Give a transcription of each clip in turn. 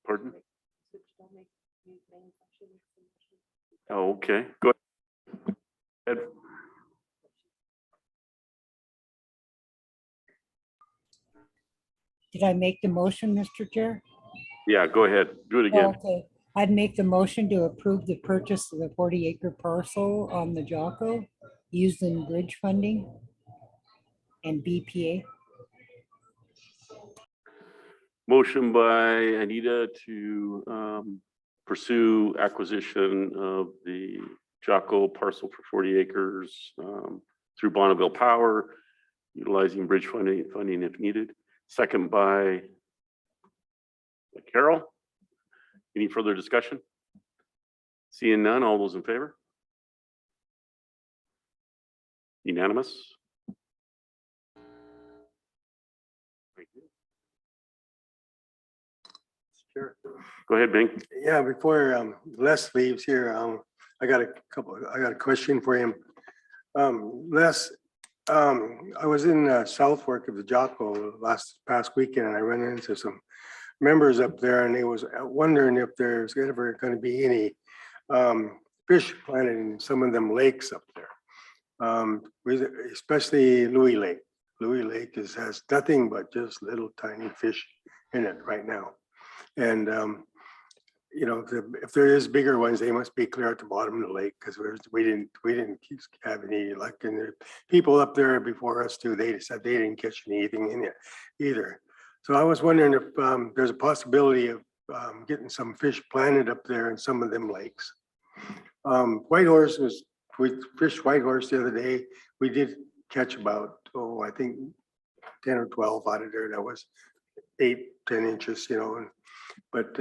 Pardon? Oh, okay. Go ahead. Did I make the motion, Mr. Chair? Yeah, go ahead. Do it again. Okay, I'd make the motion to approve the purchase of the 40-acre parcel on the Jocko used in bridge funding and BPA. Motion by Anita to pursue acquisition of the Jocko parcel for 40 acres through Bonneville Power, utilizing bridge funding if needed. Second by Carol. Any further discussion? Seeing none, all those in favor? Unanimous? Thank you. Sure. Go ahead, Bing. Yeah, before Les leaves here, I got a question for him. Les, I was in Southwark of the Jocko past weekend, and I ran into some members up there, and they was wondering if there's ever going to be any fish planted in some of them lakes up there, especially Louis Lake. Louis Lake has nothing but just little tiny fish in it right now. And, you know, if there is bigger ones, they must be clear at the bottom of the lake, because we didn't have any luck. And the people up there before us too, they said they didn't catch anything in it either. So I was wondering if there's a possibility of getting some fish planted up there in some of them lakes. Whitehorse we fished Whitehorse the other day. We did catch about, I think 10 or 12 out of there. That was 8-10 inches, you know. But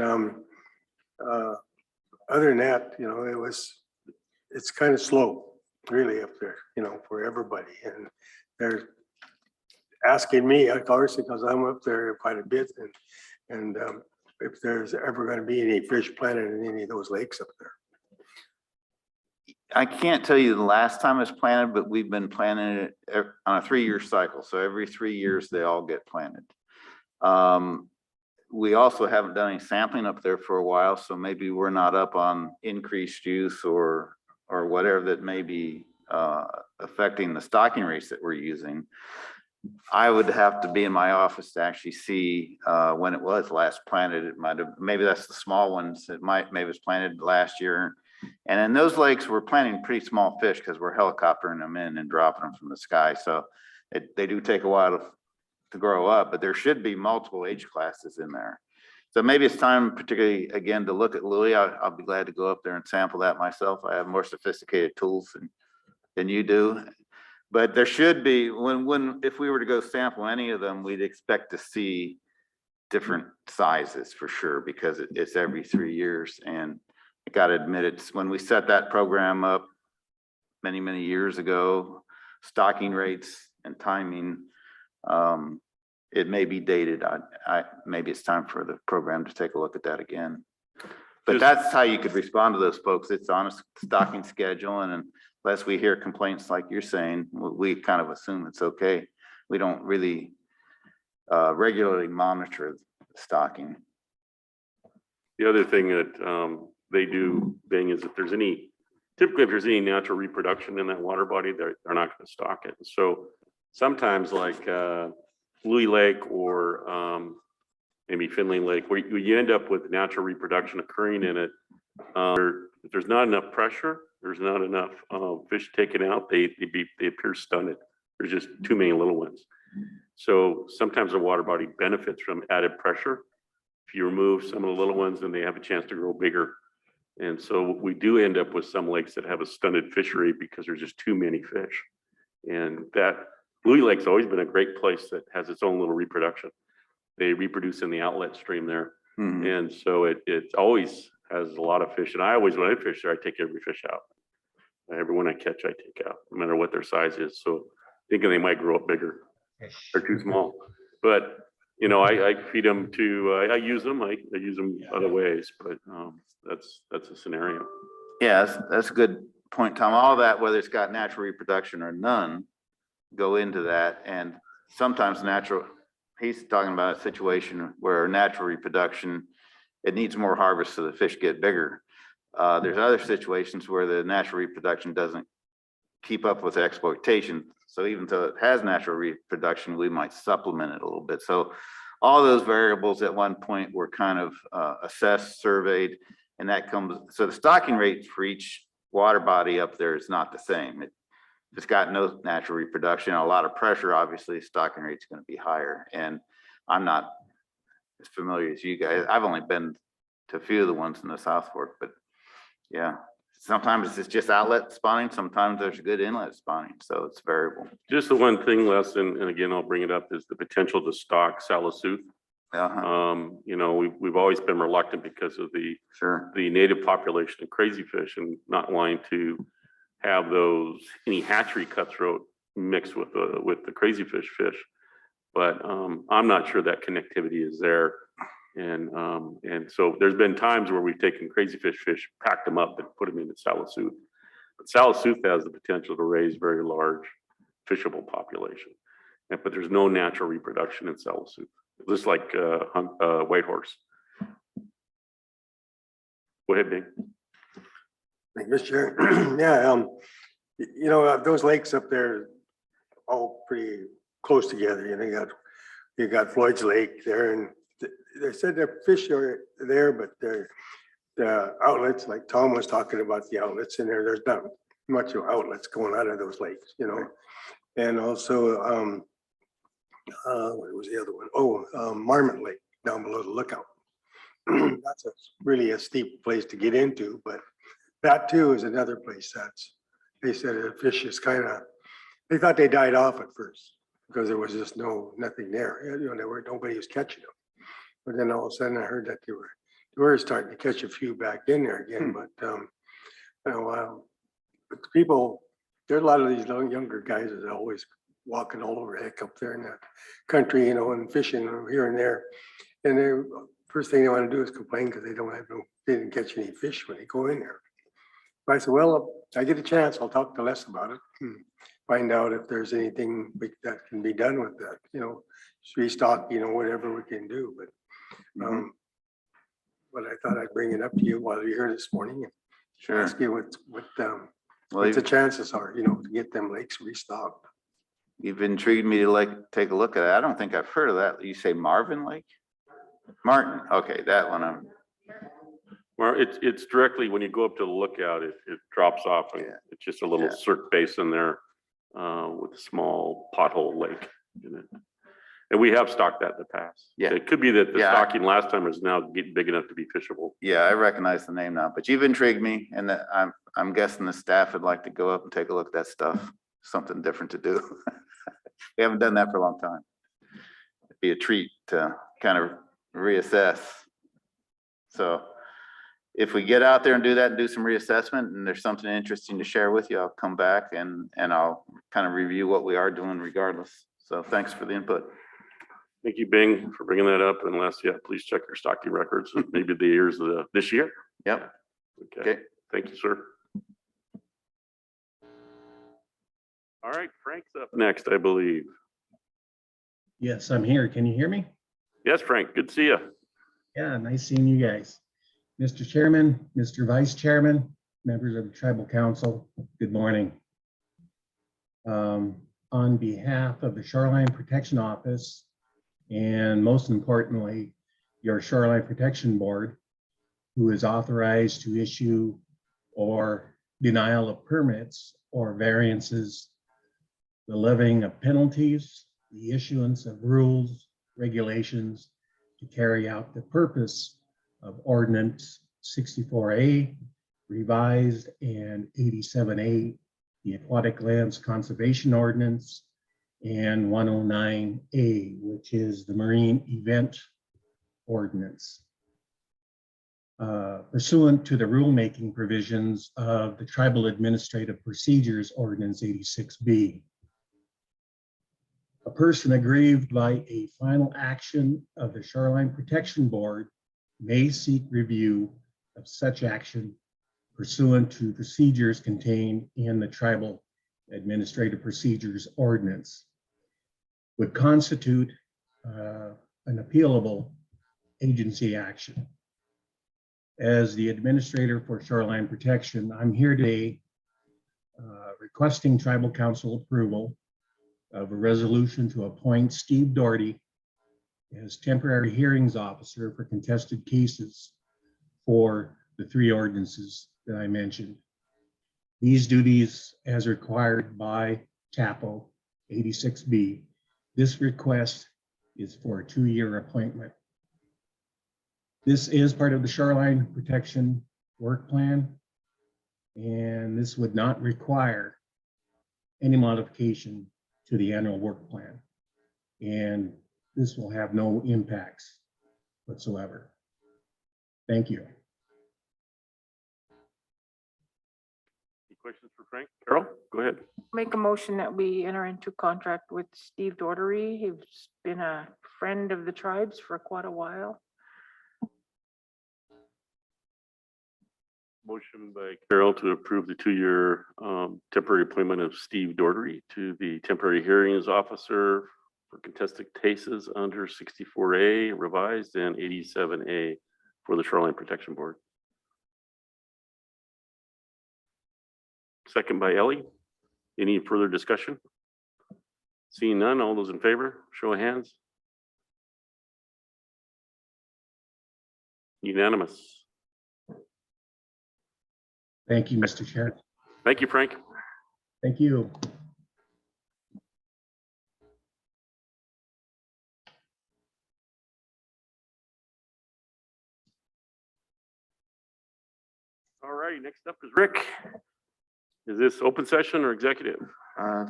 other than that, you know, it's kind of slow really up there, you know, for everybody. And they're asking me, of course, because I'm up there quite a bit, and if there's ever going to be any fish planted in any of those lakes up there. I can't tell you the last time it's planted, but we've been planting it on a 3-year cycle. So every 3 years they all get planted. We also haven't done any sampling up there for a while, so maybe we're not up on increased use or whatever that may be affecting the stocking rates that we're using. I would have to be in my office to actually see when it was last planted. It might have, maybe that's the small ones. Maybe it was planted last year. And in those lakes, we're planting pretty small fish because we're helicoptering them in and dropping them from the sky. So they do take a while to grow up, but there should be multiple age classes in there. So maybe it's time, particularly again, to look at Louis. I'll be glad to go up there and sample that myself. I have more sophisticated tools than you do. But there should be, if we were to go sample any of them, we'd expect to see different sizes for sure, because it's every 3 years. And I gotta admit, it's when we set that program up many, many years ago, stocking rates and timing, it may be dated. Maybe it's time for the program to take a look at that again. But that's how you could respond to those folks. It's on a stocking schedule, and unless we hear complaints like you're saying, we kind of assume it's okay. We don't really regularly monitor stocking. The other thing that they do, Bing, is if there's typically if there's any natural reproduction in that water body, they're not going to stock it. So sometimes like Louis Lake or maybe Finley Lake, where you end up with natural reproduction occurring in it, if there's not enough pressure, there's not enough fish taken out, they appear stunted. There's just too many little ones. So sometimes the water body benefits from added pressure. If you remove some of the little ones, then they have a chance to grow bigger. And so we do end up with some lakes that have a stunted fishery because there's just too many fish. And that Louis Lake's always been a great place that has its own little reproduction. They reproduce in the outlet stream there. Mm-hmm. And so it always has a lot of fish. And I always, when I fish there, I take every fish out. Every one I catch, I take out, no matter what their size is. So thinking they might grow up bigger or too small. But, you know, I feed them to, I use them, I use them other ways, but that's a scenario. Yeah, that's a good point, Tom. All that, whether it's got natural reproduction or none, go into that. And sometimes he's talking about a situation where natural reproduction it needs more harvest so the fish get bigger. There's other situations where the natural reproduction doesn't keep up with exploitation. So even though it has natural reproduction, we might supplement it a little bit. So all those variables at one point were kind of assessed, surveyed, and that comes, so the stocking rate for each water body up there is not the same. It's got no natural reproduction, a lot of pressure, obviously stocking rate's going to be higher. And I'm not as familiar as you guys. I've only been to a few of the ones in the South Fork, but yeah, sometimes it's just outlet spawning, sometimes there's good inlet spawning, so it's variable. Just the one thing, Les, and again, I'll bring it up, is the potential to stock Salasooth. You know, we've always been reluctant because of the native population of crazy fish and not wanting to have any hatchery cutthroat mixed with the crazy fish. But I'm not sure that connectivity is there. And so there's been times where we've taken crazy fish, packed them up and put them into Salasooth. But Salasooth has the potential to raise very large fishable population. But there's no natural reproduction in Salasooth, just like whitehorse. Go ahead, Dave. Thank you, Mr. Chair. Yeah, you know, those lakes up there, all pretty close together. You know, you got Floyd's Lake there, and they said the fish are there, but the outlets, like Tom was talking about the outlets in there, there's not much of outlets going out of those lakes, you know. And also, what was the other one? Oh, Marmot Lake down below the lookout. That's really a steep place to get into, but that too is another place they said the fish is they thought they died off at first because there was just nothing there. You know, nobody was catching them. But then all of a sudden I heard that they were starting to catch a few back in there again. But you know, but people, there's a lot of these younger guys that are always walking all over heck up there in the country, you know, and fishing here and there. And they first thing they want to do is complain because they didn't catch any fish when they go in there. But I said, well, if I get a chance, I'll talk to Les about it and find out if there's anything that can be done with that, you know, restock, you know, whatever we can do. But I thought I'd bring it up to you while you're here this morning and ask you what the chances are, you know, to get them lakes restocked. You've intrigued me to take a look at it. I don't think I've heard of that. You say Marvin Lake? Martin, okay, that one. Well, it's directly when you go up to the lookout, it drops off, and it's just a little cirque basin there with a small pothole lake in it. And we have stocked that in the past. Yeah. So it could be that the stocking last time is now getting big enough to be fishable. Yeah, I recognize the name now, but you've intrigued me, and that I'm guessing the staff would like to go up and take a look at that stuff. Something different to do. We haven't done that for a long time. It'd be a treat to kind of reassess. So if we get out there and do that and do some reassessment and there's something interesting to share with you, I'll come back and I'll kind of review what we are doing regardless. So thanks for the input. Thank you, Bing, for bringing that up. And Les, please check your stocking records, maybe the years of this year. Yep. Okay. Thank you, sir. All right, Frank's up next, I believe. Yes, I'm here. Can you hear me? Yes, Frank, good to see you. Yeah, nice seeing you guys. Mr. Chairman, Mr. Vice Chairman, members of the Tribal Council, good morning. On behalf of the Shoreline Protection Office, and most importantly, your Shoreline Protection Board, who is authorized to issue or denial of permits or variances, the levying of penalties, the issuance of rules, regulations to carry out the purpose of Ordinance 64A, revised, and 87A, the Aquatic Lands Conservation Ordinance, and 109A, which is the Marine Event Ordinance. Pursuant to the rulemaking provisions of the Tribal Administrative Procedures Ordinance 86B. A person aggrieved by a final action of the Shoreline Protection Board may seek review of such action pursuant to procedures contained in the Tribal Administrative Procedures Ordinance, would constitute an appealable agency action. As the administrator for shoreline protection, I'm here today requesting tribal council approval of a resolution to appoint Steve Doherty as temporary hearings officer for contested cases for the 3 ordinances that I mentioned. These duties as required by TAPO 86B. This request is for a 2-year appointment. This is part of the shoreline protection work plan, and this would not require any modification to the annual work plan. And this will have no impacts whatsoever. Thank you. Any questions for Frank? Carol, go ahead. Make a motion that we enter into contract with Steve Doherty. He's been a friend of the tribes for quite a while. Motion by Carol to approve the 2-year temporary appointment of Steve Doherty to the temporary hearings officer for contested cases under 64A revised and 87A for the Shoreline Protection Board. Second by Ellie. Any further discussion? Seeing none, all those in favor, show of hands. Unanimous. Thank you, Mr. Chair. Thank you, Frank. Thank you. All right, next up is Rick. Is this open session or executive?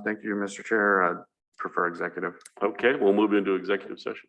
Thank you, Mr. Chair. I'd prefer executive. Okay, we'll move into executive session.